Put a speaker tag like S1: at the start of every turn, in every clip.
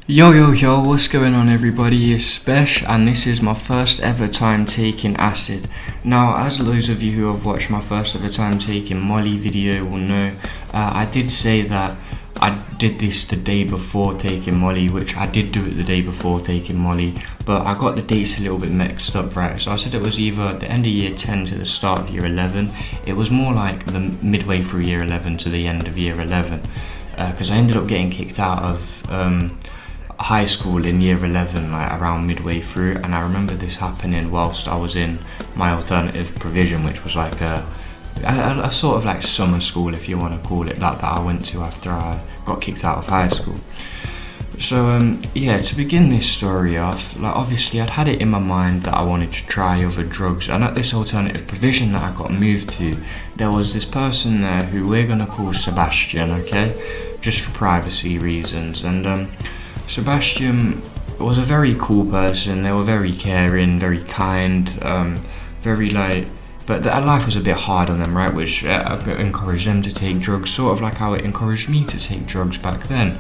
S1: Yo, what's going on everybody, it's Spesh and this is my first ever time taking acid. Now, as those of you who have watched my first ever time taking Molly video will know, I did say that I did this the day before taking Molly, which I did do it the day before taking Molly, but I got the dates a little bit mixed up, right? So I said it was either the end of year 10 to the start of year 11. It was more like the midway through year 11 to the end of year 11, because I ended up getting kicked out of high school in year 11, like around midway through, and I remember this happening whilst I was in my alternative provision, which was like a sort of like summer school, if you want to call it that I went to after I got kicked out of high school. So yeah, to begin this story off, like obviously I'd had it in my mind that I wanted to try other drugs, and at this alternative provision that I got moved to, there was this person there who we're gonna call Sebastian, okay, just for privacy reasons. And Sebastian was a very cool person. They were very caring, very kind, very like, but life was a bit hard on them, right? Which encouraged them to take drugs, sort of like how it encouraged me to take drugs back then.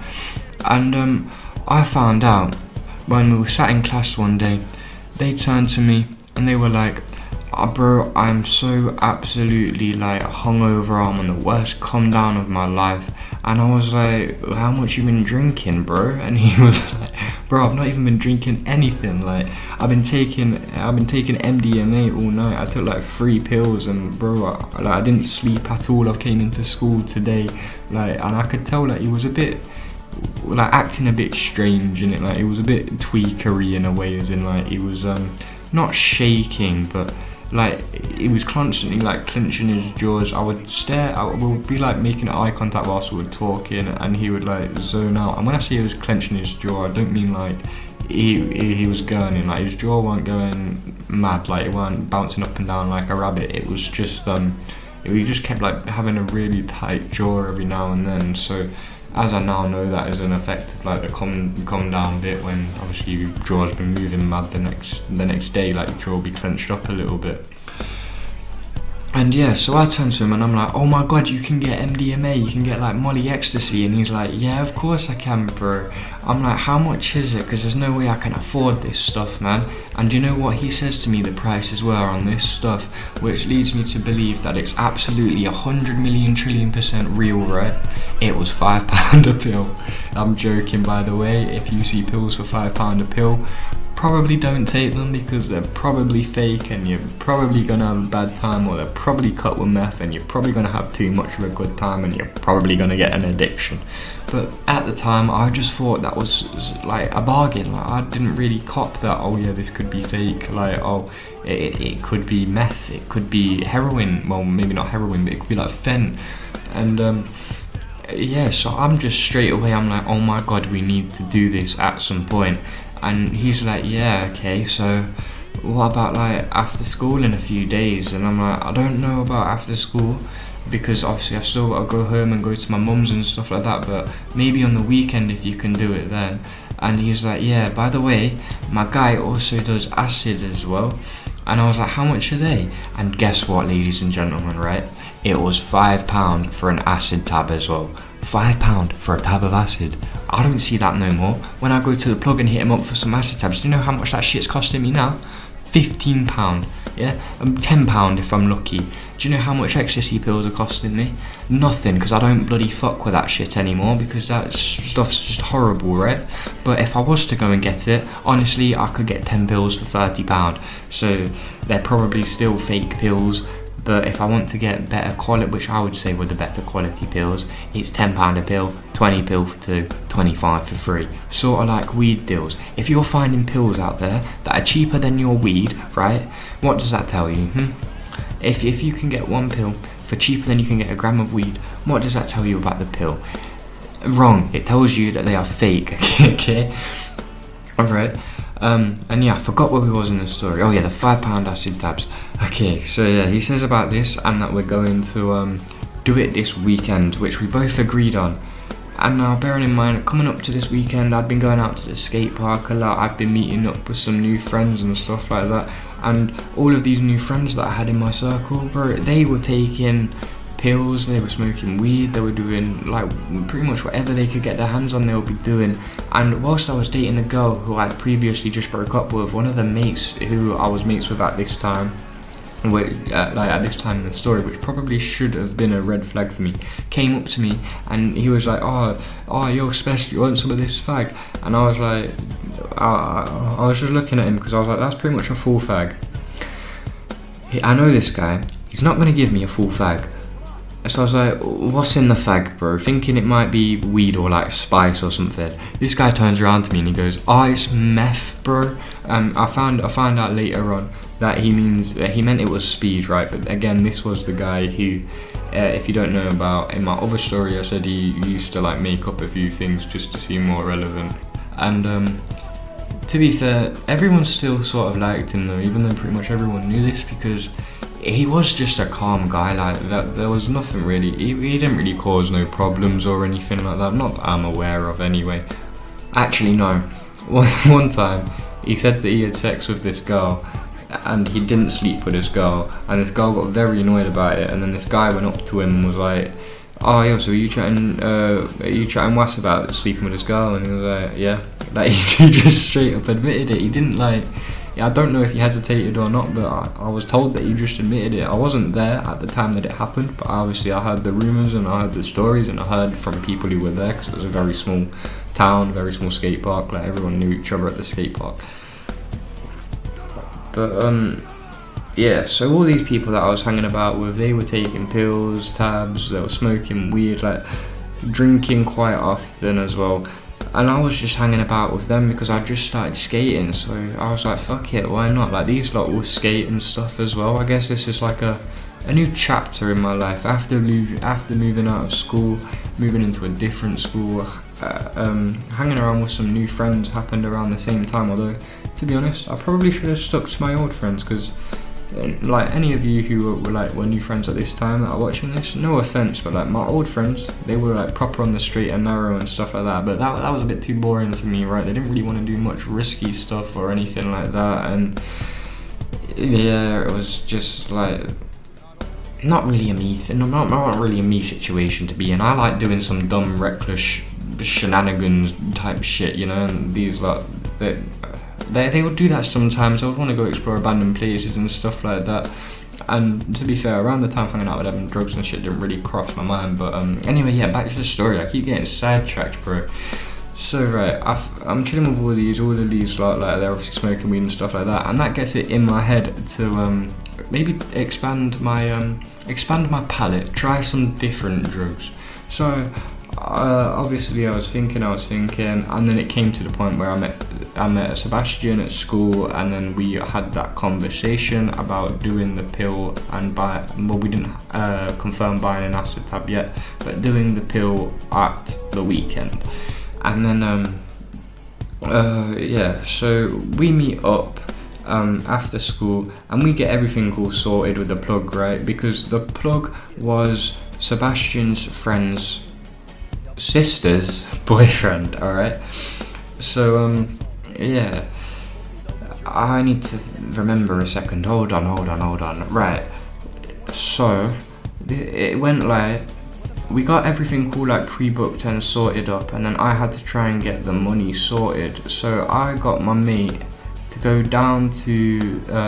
S1: And I found out when we were sat in class one day, they turned to me and they were like, "Oh, bro, I'm so absolutely like hungover. I'm on the worst come down of my life." And I was like, "How much you been drinking, bro?" And he was like, "Bro, I've not even been drinking anything. Like, I've been taking MDMA all night. I took like 3 pills, and bro, I didn't sleep at all. I came into school today, like, and I could tell like he was a bit like acting a bit strange in it. Like, he was a bit tweakery in a way, as in like he was not shaking, but like he was constantly like clenching his jaws. I would be like making eye contact whilst we were talking, and he would like zone out. And when I say he was clenching his jaw, I don't mean like he was gurning. Like, his jaw weren't going mad, like it weren't bouncing up and down like a rabbit. It was just he just kept like having a really tight jaw every now and then. So as I now know, that is an effect of like the come down bit, when obviously your jaw's been moving mad the next day, like your jaw will be clenched up a little bit. And yeah, so I turned to him and I'm like, "Oh my god, you can get MDMA, you can get like Molly ecstasy." And he's like, "Yeah, of course I can, bro." I'm like, "How much is it? Because there's no way I can afford this stuff, man." And you know what he says to me the prices were on this stuff, which leads me to believe that it's absolutely 100 million trillion % real, right? It was £5 a pill. I'm joking, by the way. If you see pills for £5 a pill, probably don't take them, because they're probably fake and you're probably gonna have a bad time, or they're probably cut with meth and you're probably gonna have too much of a good time and you're probably gonna get an addiction. But at the time I just thought that was like a bargain. Like, I didn't really cop that, oh yeah, this could be fake, like, oh it could be meth, it could be heroin, well maybe not heroin, but it could be like fen. And yeah, so I'm just straight away, I'm like, "Oh my god, we need to do this at some point." And he's like, "Yeah, okay, so what about like after school in a few days?" And I'm like, "I don't know about after school, because obviously I've still got to go home and go to my mum's and stuff like that, but maybe on the weekend if you can do it then." And he's like, "Yeah, by the way, my guy also does acid as well." And I was like, "How much are they?" And guess what, ladies and gentlemen, right? It was £5 for an acid tab as well. £5 for a tab of acid. I don't see that no more. When I go to the plug and hit him up for some acid tabs, do you know how much that shit's costing me now? £15, yeah? £10 if I'm lucky. Do you know how much ecstasy pills are costing me? Nothing, because I don't bloody fuck with that shit anymore, because that stuff's just horrible, right? But if I was to go and get it, honestly, I could get 10 pills for £30. So they're probably still fake pills. But if I want to get better quality, which I would say were the better quality pills, it's £10 a pill, 20 pill for 2, 25 for 3. Sort of like weed deals. If you're finding pills out there that are cheaper than your weed, right, what does that tell you? If you can get 1 pill for cheaper than you can get a gram of weed, what does that tell you about the pill? Wrong. It tells you that they are fake, okay? Alright. And yeah, I forgot where we was in the story. Oh yeah, the £5 acid tabs. Okay, so yeah, he says about this and that we're going to do it this weekend, which we both agreed on. And now, bearing in mind, coming up to this weekend, I'd been going out to the skate park a lot. I've been meeting up with some new friends and stuff like that. And all of these new friends that I had in my circle, bro, they were taking pills, they were smoking weed, they were doing like pretty much whatever they could get their hands on, they would be doing. And whilst I was dating a girl who I previously just broke up with, one of the mates who I was mates with at this time, at this time in the story, which probably should have been a red flag for me, came up to me and he was like, oh, you're special, you want some of this fag? And I was like, I was just looking at him because I was like, that's pretty much a full fag. I know this guy, he's not going to give me a full fag. So I was like, what's in the fag, bro? Thinking it might be weed or like spice or something. This guy turns around to me and he goes, oh, it's meth, bro. I found out later on that he meant it was speed, right? But again, this was the guy who, if you don't know about, in my other story I said he used to like make up a few things just to seem more relevant. And to be fair, everyone still sort of liked him though, even though pretty much everyone knew this, because he was just a calm guy. Like that, there was nothing really, he didn't really cause no problems or anything like that, not that I'm aware of anyway. Actually no, one time he said that he had sex with this girl and he didn't sleep with this girl, and this girl got very annoyed about it, and then this guy went up to him and was like, oh yo, so are you chatting was about sleeping with this girl? And he was like, yeah. Like he just straight up admitted it. He didn't like, I don't know if he hesitated or not, but I was told that he just admitted it. I wasn't there at the time that it happened, but obviously I heard the rumours and I heard the stories and I heard from people who were there, because it was a very small town, very small skate park, like everyone knew each other at the skate park. But yeah, so all these people that I was hanging about with, they were taking pills, tabs, they were smoking weed, like drinking quite often as well. And I was just hanging about with them because I just started skating, so I was like, fuck it, why not? Like these lot will skate and stuff as well. I guess this is like a new chapter in my life after moving out of school, moving into a different school. Hanging around with some new friends happened around the same time, although to be honest I probably should have stuck to my old friends, because like any of you who were new friends at this time that are watching this, no offense, but like my old friends, they were like proper on the straight and narrow and stuff like that, but that was a bit too boring for me, right? They didn't really want to do much risky stuff or anything like that, and yeah, it was just like not really a me situation to be in. I like doing some dumb reckless shenanigans type shit, you know, and these lot, they would do that sometimes. I would want to go explore abandoned places and stuff like that. And to be fair, around the time hanging out with them, drugs and shit didn't really cross my mind. But anyway, yeah, back to the story. I keep getting sidetracked, bro. So right, I'm chilling with all of these like they're obviously smoking weed and stuff like that, and that gets it in my head to maybe expand my palate, try some different drugs. So obviously I was thinking, and then it came to the point where I met Sebastian at school, and then we had that conversation about doing the pill and we didn't confirm buying an acid tab yet, but doing the pill at the weekend. And then yeah, so we meet up after school and we get everything all sorted with the plug, right? Because the plug was Sebastian's friend's sister's boyfriend, alright? So yeah, I need to remember a second, hold on, right, so it went like, we got everything cool, like pre-booked and sorted up, and then I had to try and get the money sorted. So I got my mate to go down to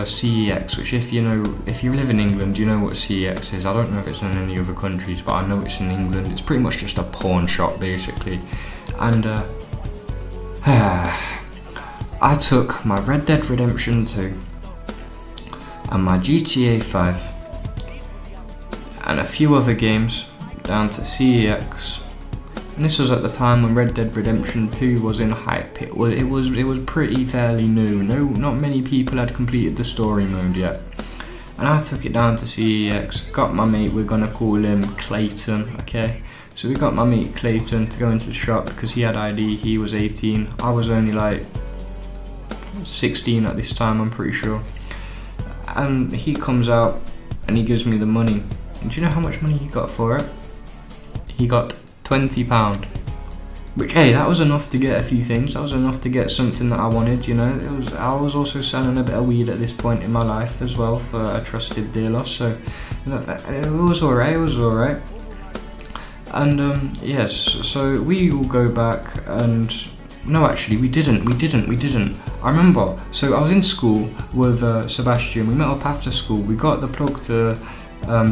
S1: CEX, which if you live in England, you know what CEX is. I don't know if it's in any other countries, but I know it's in England. It's pretty much just a pawn shop basically. And I took my Red Dead Redemption 2 and my GTA 5 and a few other games down to CEX, and this was at the time when Red Dead Redemption 2 was in hype. It was pretty fairly new. Not many people had completed the story mode yet, and I took it down to CEX. Got my mate, we're gonna call him Clayton, okay? So we got my mate Clayton to go into the shop because he had ID. He was 18. I was only like 16 at this time, I'm pretty sure. And he comes out and he gives me the money. And do you know how much money he got for it? He got £20, which, hey, that was enough to get a few things. That was enough to get something that I wanted, you know. I was also selling a bit of weed at this point in my life as well for a trusted dealer, so It was alright. And yes, so we all go back, and no, actually we didn't. I remember, so I was in school with Sebastian. We met up after school. We got the plug to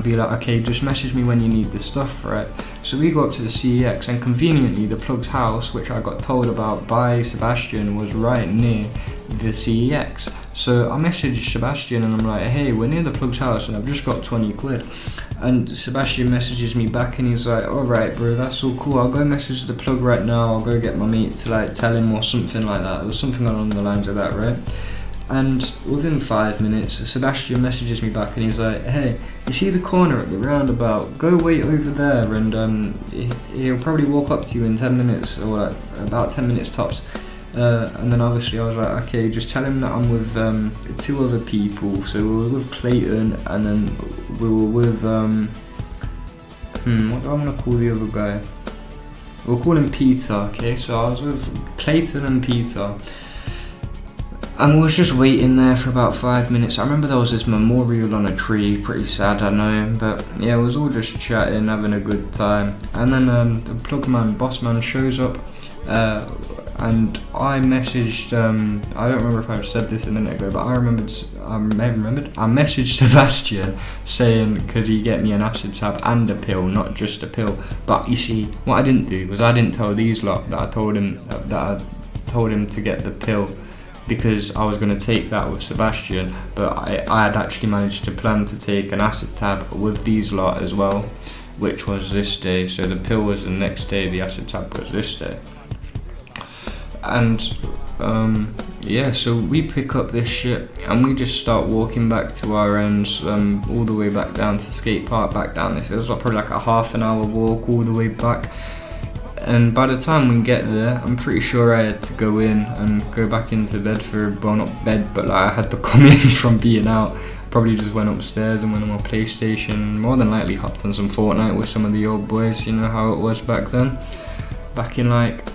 S1: be like, okay, just message me when you need the stuff, right? So we go up to the CEX, and conveniently the plug's house, which I got told about by Sebastian, was right near the CEX. So I messaged Sebastian and I'm like, hey, we're near the plug's house and I've just got 20 quid. And Sebastian messages me back and he's like, alright bro, that's all cool, I'll go message the plug right now, I'll go get my mate to like tell him, or something like that. It was something along the lines of that, right? And within 5 minutes, Sebastian messages me back and he's like, hey, you see the corner at the roundabout, go wait over there, and he'll probably walk up to you in 10 minutes, or like about 10 minutes tops. And then obviously I was like, okay, just tell him that I'm with 2 other people. So we were with Clayton, and then we were with what do I want to call the other guy? We'll call him Peter. Okay, so I was with Clayton and Peter, and we was just waiting there for about 5 minutes. I remember there was this memorial on a tree, pretty sad, I know, but yeah, it was all just chatting, having a good time. And then the plugman, boss man, shows up. And I messaged, I don't remember if I said this a minute ago, but I messaged Sebastian saying, could he get me an acid tab and a pill, not just a pill. But you see, what I didn't do was I didn't tell these lot that I told him to get the pill, because I was going to take that with Sebastian, but I had actually managed to plan to take an acid tab with these lot as well, which was this day. So the pill was the next day, the acid tab was this day. And yeah, so we pick up this shit and we just start walking back to our ends, all the way back down to the skate park, back down this. It was probably like a half an hour walk all the way back. And by the time we get there, I'm pretty sure I had to go in and go back into bed for, well, not bed, but like I had to come in from being out. Probably just went upstairs and went on my PlayStation. More than likely hopped on some Fortnite with some of the old boys, you know how it was back then. Back in like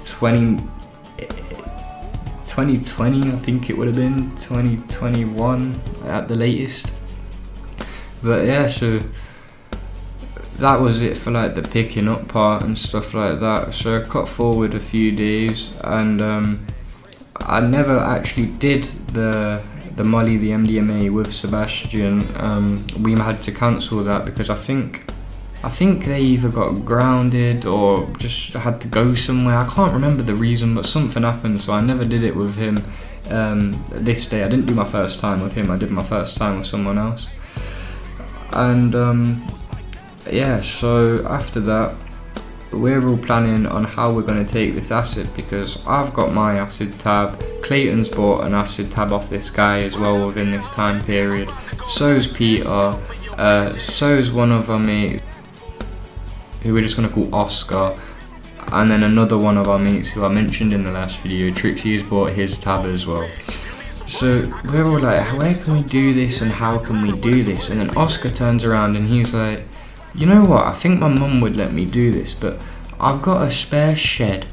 S1: 2020, I think it would have been 2021 at the latest. But yeah, so that was it for like the picking up part and stuff like that. So I cut forward a few days, and I never actually did the Molly, the MDMA with Sebastian. We had to cancel that because I think they either got grounded or just had to go somewhere. I can't remember the reason, but something happened, so I never did it with him this day. I didn't do my first time with him, I did my first time with someone else. And yeah, so after that, we're all planning on how we're going to take this acid, because I've got my acid tab, Clayton's bought an acid tab off this guy as well within this time period, so's Peter, so's one of our mates who we're just going to call Oscar, and then another one of our mates who I mentioned in the last video, Trixie, has bought his tab as well. So we're all like, where can we do this and how can we do this? And then Oscar turns around and he's like, you know what, I think my mum would let me do this, but I've got a spare shed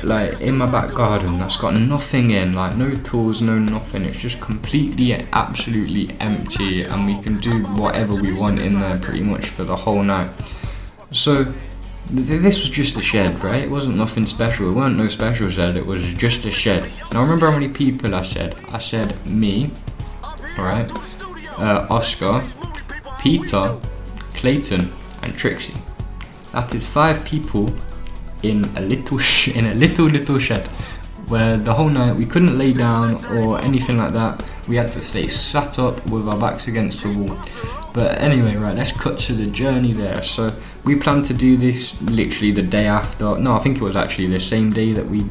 S1: like in my back garden that's got nothing in, like no tools, no nothing. It's just completely, absolutely empty, and we can do whatever we want in there pretty much for the whole night. So this was just a shed, right? It wasn't nothing special. It weren't no special shed. It was just a shed. Now remember how many people I said? I said me, alright, Oscar, Peter, Clayton, and Trixie. That is 5 people in a little shed, where the whole night we couldn't lay down or anything like that. We had to stay sat up with our backs against the wall. But anyway, right, let's cut to the journey there. So we planned to do this literally the day after. No, I think it was actually the same day that we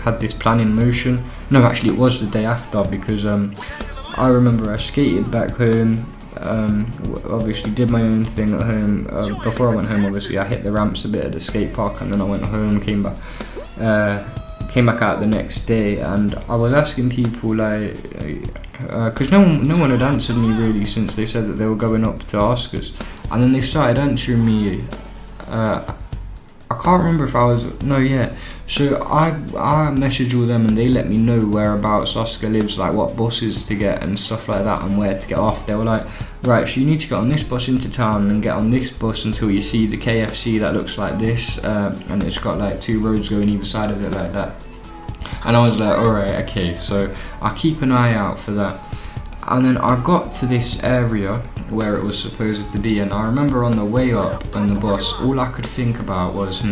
S1: had this plan in motion. No, actually it was the day after, because I remember I skated back home, obviously did my own thing at home. Before I went home, obviously I hit the ramps a bit at the skate park, and then I went home, came back out the next day, and I was asking people like, because no one had answered me really since they said that they were going up to Oscar's, and then they started answering me I can't remember if I was, no, yeah. So I messaged all them and they let me know whereabouts Oscar lives, like what buses to get and stuff like that, and where to get off. They were like, right, so you need to get on this bus into town and get on this bus until you see the KFC that looks like this, and it's got like 2 roads going either side of it like that. And I was like, alright, okay, so I keep an eye out for that. And then I got to this area where it was supposed to be, and I remember on the way up on the bus, all I could think about was,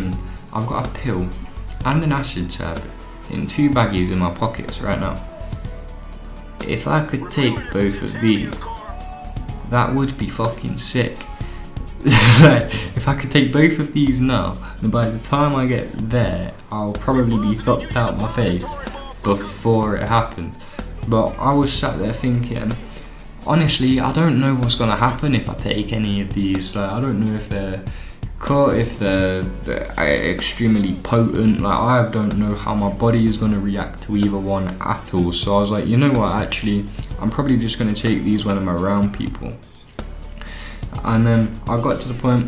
S1: I've got a pill and an acid tab in 2 baggies in my pockets right now. If I could take both of these, that would be fucking sick. If I could take both of these now, then by the time I get there, I'll probably be fucked out my face before it happens. But I was sat there thinking, honestly, I don't know what's gonna happen if I take any of these. Like, I don't know if they're cut, if they're extremely potent. Like, I don't know how my body is gonna react to either one at all. So I was like, you know what, actually, I'm probably just gonna take these when I'm around people. And then I got to the point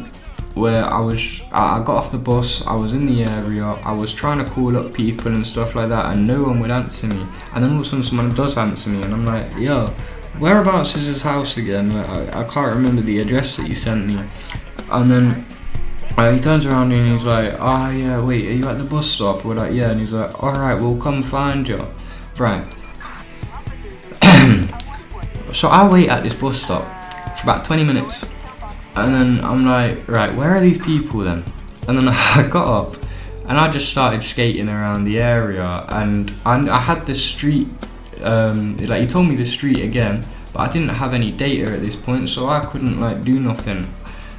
S1: where I got off the bus, I was in the area, I was trying to call up people and stuff like that, and no one would answer me. And then all of a sudden someone does answer me, and I'm like, yo, whereabouts is his house again? Like, I can't remember the address that you sent me. And then he turns around and he's like, oh yeah, wait, are you at the bus stop? We're like, yeah. And he's like, alright, we'll come find you. Right. So I wait at this bus stop for about 20 minutes. And then I'm like, right, where are these people then? And then I got up and I just started skating around the area, and I had the street, like he told me the street again, but I didn't have any data at this point, so I couldn't like do nothing.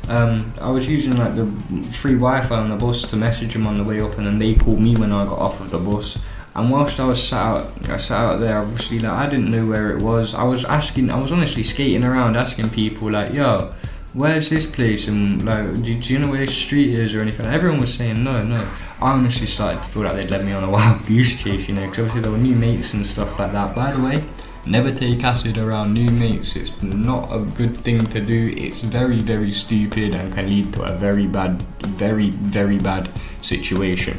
S1: I was using like the free Wi-Fi on the bus to message them on the way up, and then they called me when I got off of the bus. And whilst I sat out there, obviously, like, I didn't know where it was. I was honestly skating around asking people like, yo, where's this place, and like, do you know where this street is or anything? Everyone was saying no. I honestly started to feel like they'd led me on a wild goose chase, you know, because obviously there were new mates and stuff like that. By the way, never take acid around new mates. It's not a good thing to do. It's very, very stupid and can lead to a very bad situation,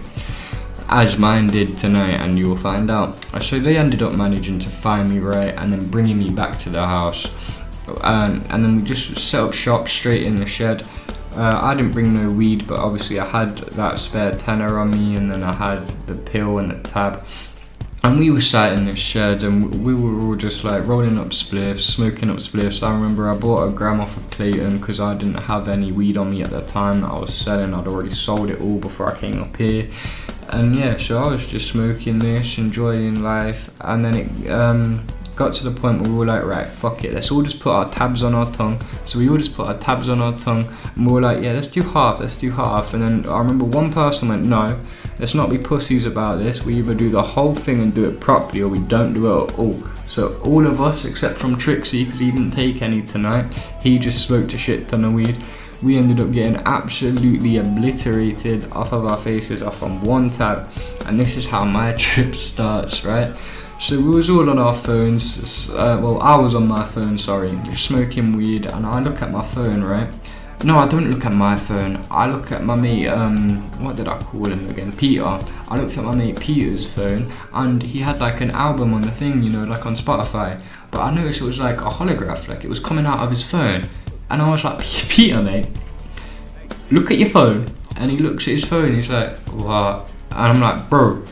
S1: as mine did tonight, and you will find out. So they ended up managing to find me, right, and then bringing me back to the house. And then we just set up shop straight in the shed. I didn't bring no weed, but obviously I had that spare tenner on me, and then I had the pill and the tab. And we were sat in this shed, and we were all just like rolling up spliffs, smoking up spliffs. I remember I bought a gram off of Clayton because I didn't have any weed on me at the time that I was selling. I'd already sold it all before I came up here. And yeah, so I was just smoking this, enjoying life, and then it got to the point where we were like, right, fuck it, let's all just put our tabs on our tongue. So we all just put our tabs on our tongue, and we were like, yeah, let's do half. And then I remember one person went, no, let's not be pussies about this. We either do the whole thing and do it properly, or we don't do it at all. So all of us, except from Trixie, because he didn't take any tonight, he just smoked a shit ton of weed. We ended up getting absolutely obliterated off of our faces, off on one tab. And this is how my trip starts, right? So we was all on our phones, well, I was on my phone, sorry, smoking weed, and I look at my phone, right? No, I don't look at my phone, I look at my mate, what did I call him again, Peter. I looked at my mate Peter's phone, and he had like an album on the thing, you know, like on Spotify, but I noticed it was like a holograph, like it was coming out of his phone, and I was like, Peter, mate, look at your phone. And he looks at his phone, he's like, what? And I'm like, bro,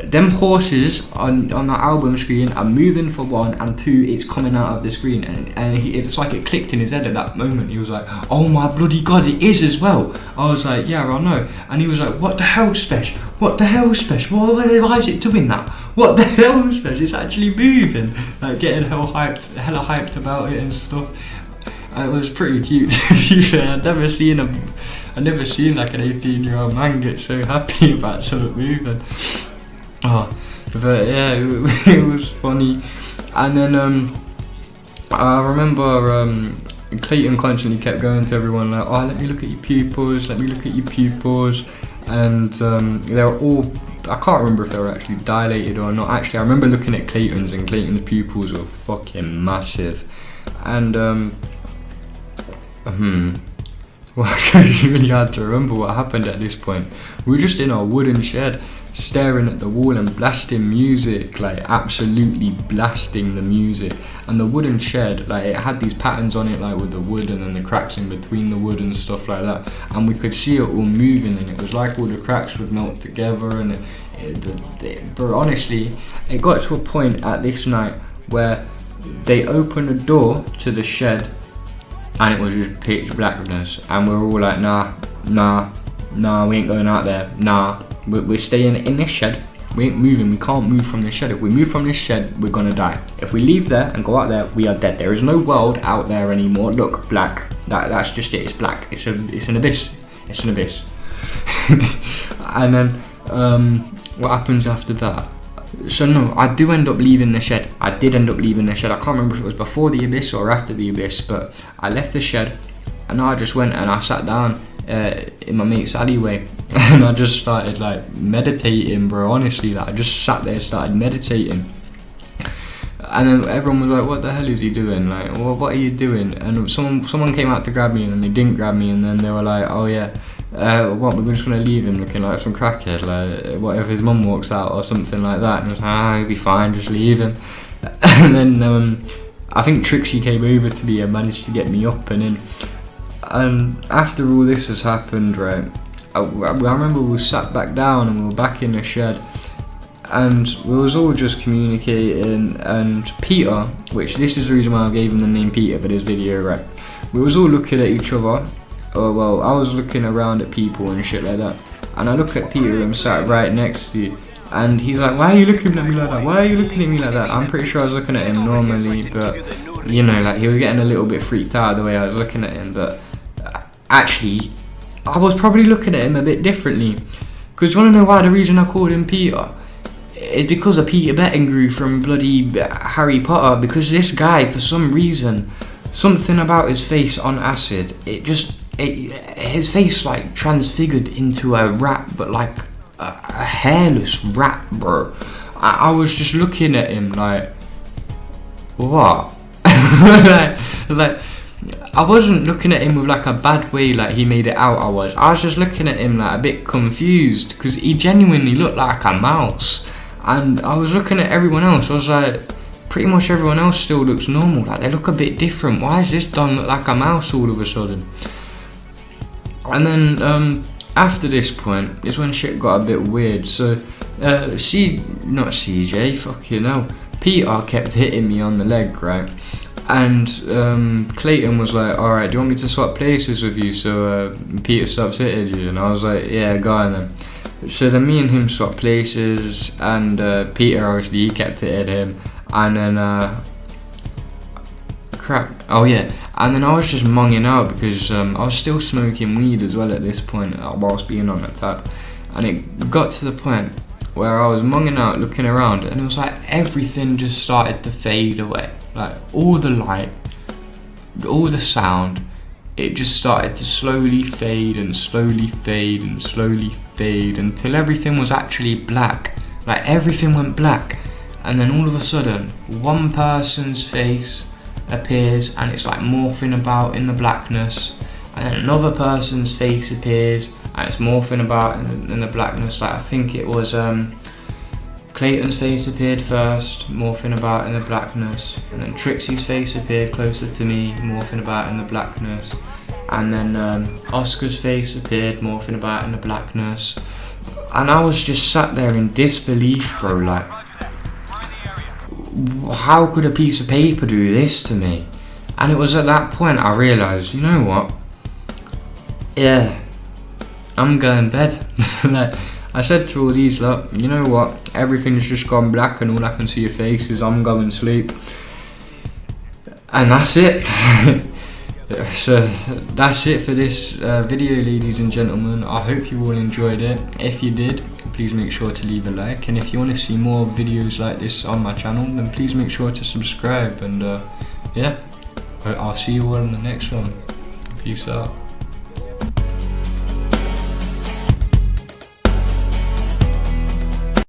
S1: them horses on the album screen are moving for one, and two, it's coming out of the screen, and it's like it clicked in his head at that moment. He was like, oh my bloody god, it is as well. I was like, yeah, I know. And he was like, what the hell, Spesh? What the hell, Spesh? Why is it doing that? What the hell, Spesh? It's actually moving. Like getting hella hyped about it and stuff. It was pretty cute, to be fair. I'd never seen like an 18-year-old man get so happy about something moving. Oh, but yeah, it was funny. And then I remember Clayton constantly kept going to everyone like, oh, let me look at your pupils, and they were all, I can't remember if they were actually dilated or not. Actually, I remember looking at Clayton's, and Clayton's pupils were fucking massive. And Well, it's really hard to remember what happened at this point. We were just in our wooden shed, staring at the wall and blasting music, like absolutely blasting the music. And the wooden shed, like it had these patterns on it, like with the wood and then the cracks in between the wood and stuff like that. And we could see it all moving, and it was like all the cracks would melt together. And but honestly, it got to a point at this night where they opened the door to the shed, and it was just pitch blackness, and we were all like, nah, we ain't going out there, nah, we're staying in this shed, we ain't moving, we can't move from this shed. If we move from this shed, we're gonna die. If we leave there and go out there, we are dead. There is no world out there anymore. Look, black, that's just it, it's black, it's an abyss, it's an abyss. And then, what happens after that? So no, I do end up leaving the shed. I did end up leaving the shed. I can't remember if it was before the abyss or after the abyss, but I left the shed and I just went and I sat down in my mate's alleyway and I just started like meditating, bro. Honestly, like I just sat there, started meditating. And then everyone was like, what the hell is he doing? Like, well, what are you doing? And someone came out to grab me, and then they didn't grab me, and then they were like, oh yeah, what, we're just gonna leave him looking like some crackhead, like what if his mum walks out or something like that? And I was like, he'll be fine, just leave him. And then I think Trixie came over to me and managed to get me up and in. And after all this has happened, right, I remember we sat back down and we were back in the shed, and we was all just communicating, and Peter, which this is the reason why I gave him the name Peter for this video, right, we was all looking at each other. Oh well, I was looking around at people and shit like that, and I look at Peter, and sat right next to you, and he's like, why are you looking at me like that? Why are you looking at me like that? I'm pretty sure I was looking at him normally, but you know, like he was getting a little bit freaked out the way I was looking at him. But actually, I was probably looking at him a bit differently, because you want to know why the reason I called him Peter? It's because of Peter Pettigrew from bloody Harry Potter, because this guy, for some reason, something about his face on acid, his face like transfigured into a rat, but like a hairless rat, bro. I was just looking at him like, what? like I wasn't looking at him with like a bad way, like he made it out I was just looking at him like a bit confused, because he genuinely looked like a mouse. And I was looking at everyone else, I was like, pretty much everyone else still looks normal, like they look a bit different. Why is this done look like a mouse all of a sudden? And then after this point is when shit got a bit weird. So not CJ, fucking hell, Peter kept hitting me on the leg, right? And Clayton was like, alright, do you want me to swap places with you so Peter stops hitting you? And I was like, yeah, go on then. So then me and him swapped places, and Peter, obviously, he kept hitting him. And then oh yeah, and then I was just monging out because I was still smoking weed as well at this point whilst being on the tap. And it got to the point where I was monging out, looking around, and it was like everything just started to fade away. Like all the light, all the sound, it just started to slowly fade and slowly fade and slowly fade until everything was actually black. Like everything went black, and then all of a sudden one person's face appears and it's like morphing about in the blackness, and then another person's face appears and it's morphing about in the blackness. Like I think it was Clayton's face appeared first, morphing about in the blackness, and then Trixie's face appeared closer to me, morphing about in the blackness, and then Oscar's face appeared, morphing about in the blackness. And I was just sat there in disbelief, bro, like, how could a piece of paper do this to me? And it was at that point I realised, you know what, yeah, I'm going to bed. Like, I said to all these lot, you know what, everything's just gone black and all I can see your faces, I'm going to sleep. And that's it. So that's it for this video, ladies and gentlemen. I hope you all enjoyed it. If you did, please make sure to leave a like, and if you want to see more videos like this on my channel, then please make sure to subscribe. And yeah, I'll see you all in the next one. Peace out.